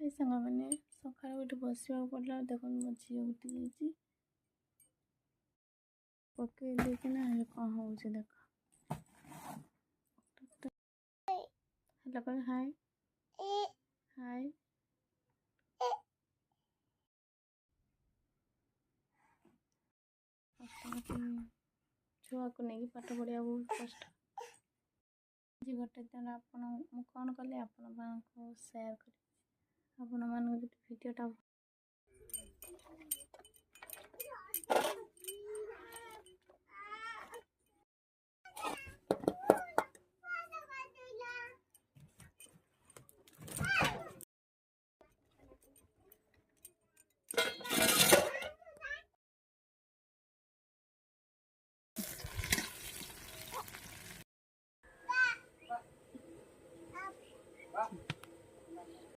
हाय सांग मैंने सकाल गोटे बसवा पड़ा देख मो झी उठी जाइए पकई देकिना कौन हो देख हेलो कह हाय हाय छुआ को नहीं पाठ पढ़ा बहुत कष्ट आज गोटे दिन आप कौन कले आपण सेयार कर भिडटा